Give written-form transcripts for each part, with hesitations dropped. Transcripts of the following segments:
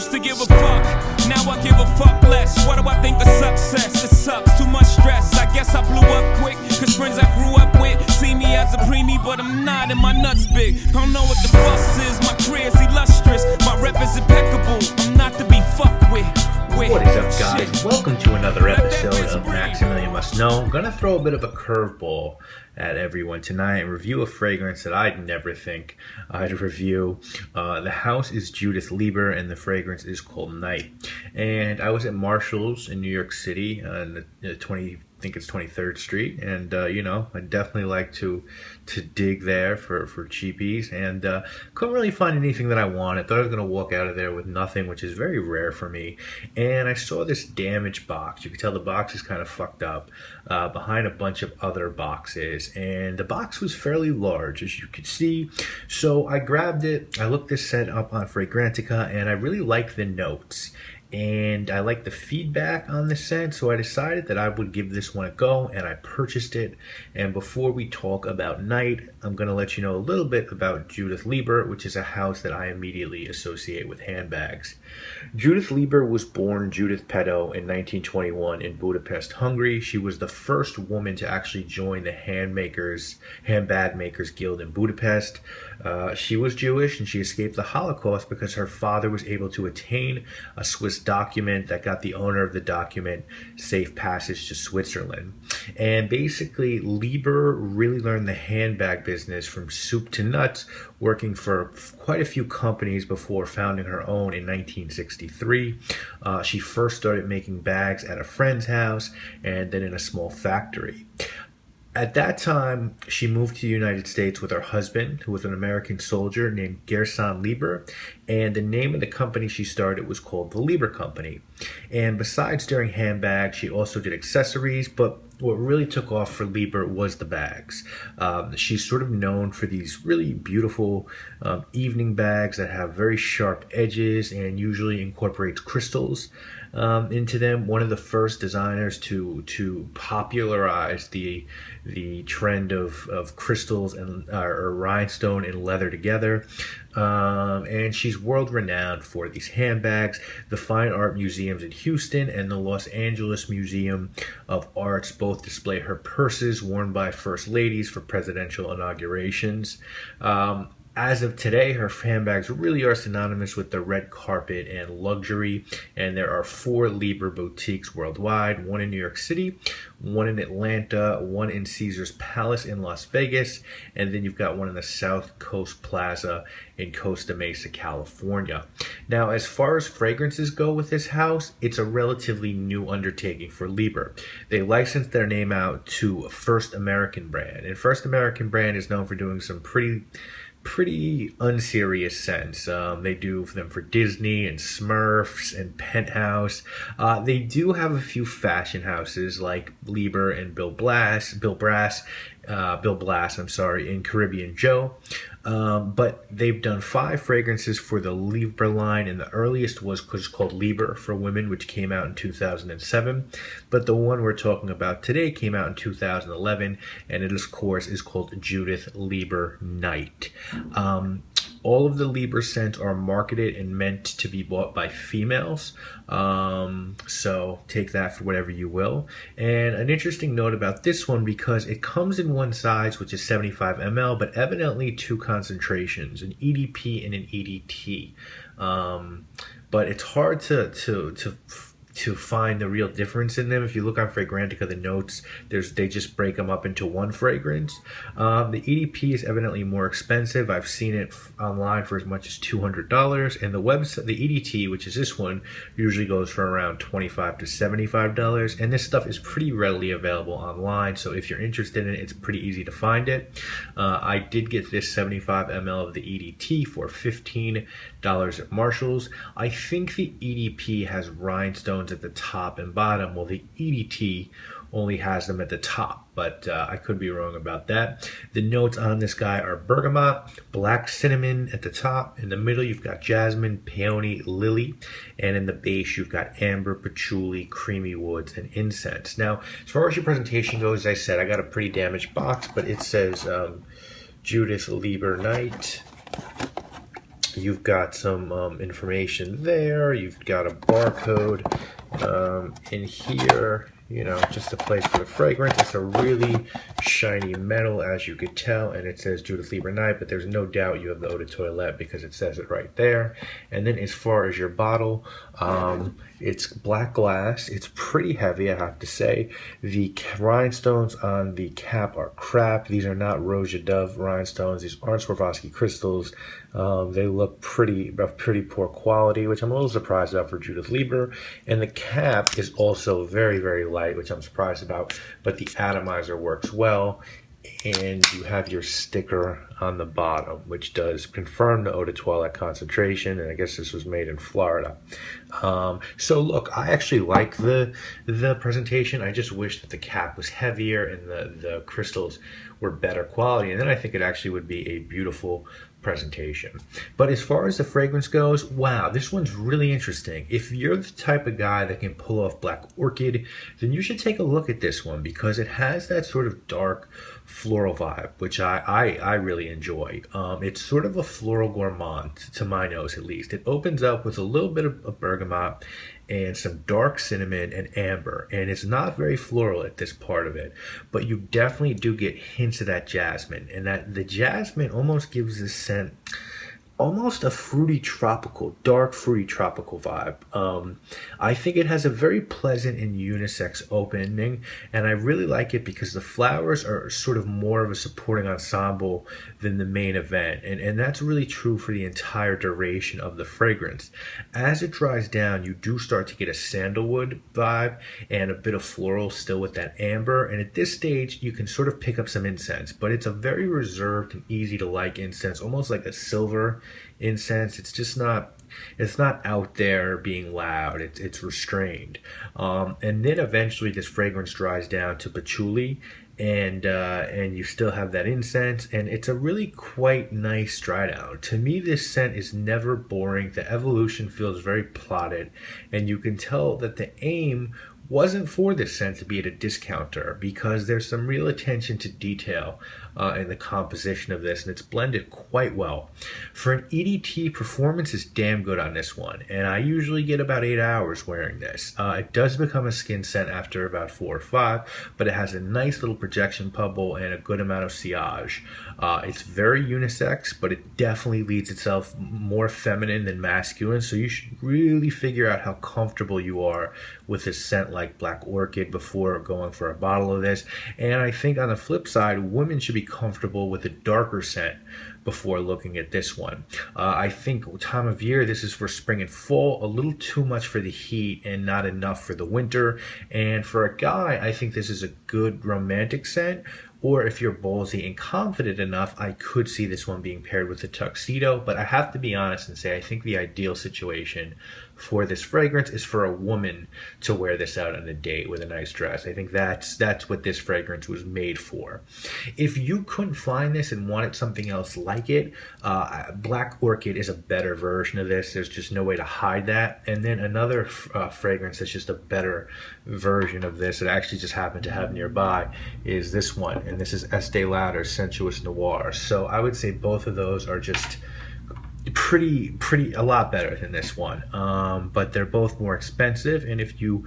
used to give a fuck, now I give a fuck less. What do I think of success? It sucks, too much stress. I guess I blew up quick, cause friends I grew up with see me as a preemie, but I'm not and my nuts big. Don't know what the fuss is, my career's illustrious, my rep is impeccable, I'm not to be fucked with. What is up, guys? Welcome to another episode of Maximilian Must Know. I'm going to throw a bit of a curveball at everyone tonight and review a fragrance that I'd never think I'd review. The house is Judith Leiber and the fragrance is called Knick. And I was at Marshall's in New York City on the 23rd Street, and I'd definitely like to dig there for cheapies, and couldn't really find anything that I wanted. Thought I was going to walk out of there with nothing, which is very rare for me. And I saw this damaged box. You can tell the box is kind of fucked up behind a bunch of other boxes, and the box was fairly large, as you could see. So I grabbed it. I looked this scent up on Fragrantica, and I really liked the notes. And I like the feedback on the scent, so I decided that I would give this one a go, and I purchased it. And before we talk about Knick, I'm going to let you know a little bit about Judith Leiber, which is a house that I immediately associate with handbags. Judith Leiber was born Judith Petto in 1921 in Budapest, Hungary. She was the first woman to actually join the Handbag Makers Guild in Budapest. She was Jewish, and she escaped the Holocaust because her father was able to attain a Swiss document that got the owner of the document safe passage to Switzerland. And basically, Leiber really learned the handbag business from soup to nuts, working for quite a few companies before founding her own in 1963. She first started making bags at a friend's house and then in a small factory. At that time, she moved to the United States with her husband, who was an American soldier named Gershon Leiber, and the name of the company she started was called the Leiber Company. And besides doing handbags, she also did accessories, but what really took off for Leiber was the bags. She's sort of known for these really beautiful evening bags that have very sharp edges and usually incorporates crystals into them. One of the first designers to popularize the trend of crystals and or rhinestone and leather together. And she's world-renowned for these handbags. The Fine Art Museums in Houston and the Los Angeles Museum of Arts both display her purses worn by first ladies for presidential inaugurations. As of today, her handbags really are synonymous with the red carpet and luxury, and there are 4 Leiber boutiques worldwide, one in New York City, one in Atlanta, one in Caesar's Palace in Las Vegas, and then you've got one in the South Coast Plaza in Costa Mesa, California. Now, as far as fragrances go with this house, it's a relatively new undertaking for Leiber. They licensed their name out to First American brand, and First American brand is known for doing some pretty unserious scents. They do them for Disney and Smurfs and Penthouse. They do have a few fashion houses like Leiber and Bill Blass, in Caribbean Joe. But they've done 5 fragrances for the Leiber line, and the earliest was called Leiber for Women, which came out in 2007. But the one we're talking about today came out in 2011, and it, of course, is called Judith Leiber Knick. All of the Leiber scents are marketed and meant to be bought by females, so take that for whatever you will. And an interesting note about this one, because it comes in one size, which is 75 ml, but evidently 2 concentrations, an EDP and an EDT. But it's hard to find the real difference in them. If you look on Fragrantica, the notes, they just break them up into one fragrance. The EDP is evidently more expensive. I've seen it online for as much as $200, and the website, the EDT, which is this one, usually goes for around $25 to $75. And this stuff is pretty readily available online, so if you're interested in it, it's pretty easy to find it. I did get this 75 ml of the EDT for $15 at Marshall's. I think the EDP has rhinestones at the top and bottom, while the EDT only has them at the top, but I could be wrong about that. The notes on this guy are bergamot, black cinnamon at the top. In the middle, you've got jasmine, peony, lily, and in the base, you've got amber, patchouli, creamy woods, and incense. Now, as far as your presentation goes, as I said, I got a pretty damaged box, but it says Judith Leiber Knick. You've got some information there. You've got a barcode in here, just a place for the fragrance. It's a really shiny metal, as you could tell, and it says Judith Leiber Night, but there's no doubt you have the eau de toilette because it says it right there. And then as far as your bottle, it's black glass. It's pretty heavy, I have to say. The rhinestones on the cap are crap. These are not Roja Dove rhinestones. These aren't Swarovski crystals. They look pretty poor quality, which I'm a little surprised about for Judith Leiber. And the cap is also very, very light, which I'm surprised about, but the atomizer works well. And you have your sticker on the bottom, which does confirm the eau de toilette concentration, and I guess this was made in Florida. So look, I actually like the presentation. I just wish that the cap was heavier and the crystals were better quality, and then I think it actually would be a beautiful presentation. But as far as the fragrance goes, wow, this one's really interesting. If you're the type of guy that can pull off Black Orchid, then you should take a look at this one because it has that sort of dark floral vibe, which I really enjoy. It's sort of a floral gourmand to my nose, at least. It opens up with a little bit of bergamot and some dark cinnamon and amber, and it's not very floral at this part of it, but you definitely do get hints of that jasmine, and that the jasmine almost gives this scent almost a fruity tropical, dark fruity tropical vibe. I think it has a very pleasant and unisex opening, and I really like it because the flowers are sort of more of a supporting ensemble than the main event, and that's really true for the entire duration of the fragrance. As it dries down, you do start to get a sandalwood vibe and a bit of floral still with that amber, and at this stage you can sort of pick up some incense, but it's a very reserved and easy to like incense, almost like a silver incense. It's just not, it's not out there being loud. It's restrained. And then eventually this fragrance dries down to patchouli, and you still have that incense, and it's a really quite nice dry down. To me, this scent is never boring. The evolution feels very plotted, and you can tell that the aim wasn't for this scent to be at a discounter because there's some real attention to detail in the composition of this, and it's blended quite well. For an EDT, performance is damn good on this one, and I usually get about 8 hours wearing this. It does become a skin scent after about 4 or 5, but it has a nice little projection bubble and a good amount of sillage. It's very unisex, but it definitely leads itself more feminine than masculine, so you should really figure out how comfortable you are with a scent like Black Orchid before going for a bottle of this. And I think on the flip side, women should be comfortable with a darker scent before looking at this one. I think time of year, this is for spring and fall, a little too much for the heat and not enough for the winter. And for a guy, I think this is a good romantic scent. Or if you're ballsy and confident enough, I could see this one being paired with a tuxedo. But I have to be honest and say I think the ideal situation for this fragrance is for a woman to wear this out on a date with a nice dress. I think that's what this fragrance was made for. If you couldn't find this and wanted something else like it, Black Orchid is a better version of this. There's just no way to hide that. And then another fragrance that's just a better version of this that I actually just happened to have nearby is this one. And this is Estee Lauder's Sensuous Noir. So I would say both of those are just pretty a lot better than this one, but they're both more expensive, and if you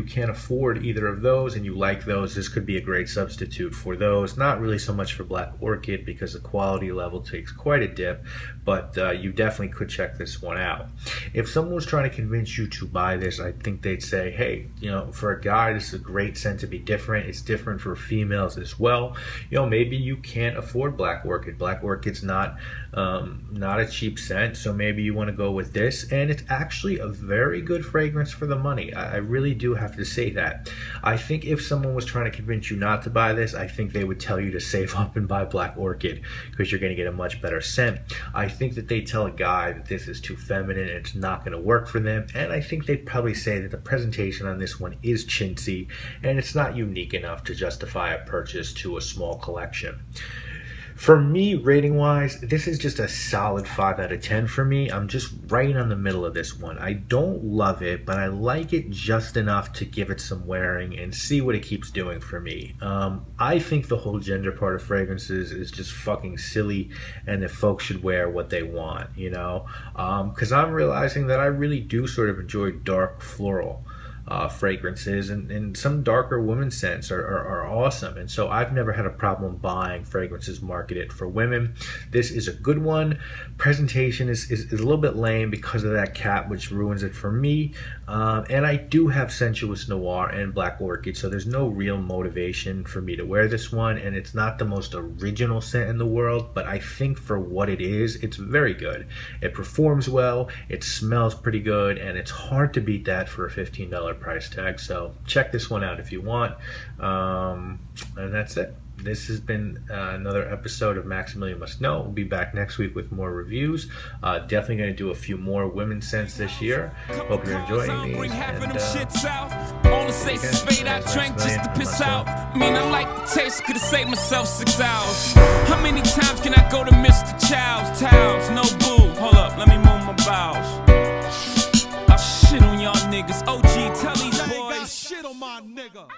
can't afford either of those and you like those, this could be a great substitute for those. Not really so much for Black Orchid because the quality level takes quite a dip, but you definitely could check this one out. If someone was trying to convince you to buy this, I think they'd say, hey, for a guy, this is a great scent to be different. It's different for females as well. Maybe you can't afford Black Orchid. Black Orchid's not a cheap scent, so maybe you want to go with this, and it's actually a very good fragrance for the money. I really do have to say that. I think if someone was trying to convince you not to buy this, I think they would tell you to save up and buy Black Orchid because you're going to get a much better scent. I think that they tell a guy that this is too feminine and it's not going to work for them, and I think they'd probably say that the presentation on this one is chintzy and it's not unique enough to justify a purchase to a small collection. For me, rating wise, this is just a solid 5 out of 10 for me. I'm just right on the middle of this one. I don't love it, but I like it just enough to give it some wearing and see what it keeps doing for me. I think the whole gender part of fragrances is just fucking silly, and that folks should wear what they want, you know? Because I'm realizing that I really do sort of enjoy dark floral fragrances, and some darker women scents are awesome, and so I've never had a problem buying fragrances marketed for women. This is a good one. Presentation is a little bit lame because of that cap, which ruins it for me, and I do have Sensuous Noir and Black Orchid, so there's no real motivation for me to wear this one, and it's not the most original scent in the world, but I think for what it is, it's very good. It performs well, it smells pretty good, and it's hard to beat that for a $15 price tag. So check this one out if you want, and that's it. This has been another episode of Maximilian Must Know. We'll be back next week with more reviews. Definitely going to do a few more women's scents this year. Hope you're enjoying these. All the say is fade, I drank just to piss out. I mean, I like the taste, could've saved myself 6 hours. How many times can I go to Mr. Chow's? Towels, no boo. Hold up, let me move my bowels. I shit on y'all niggas. OG, tell these boys. Shit on my nigga.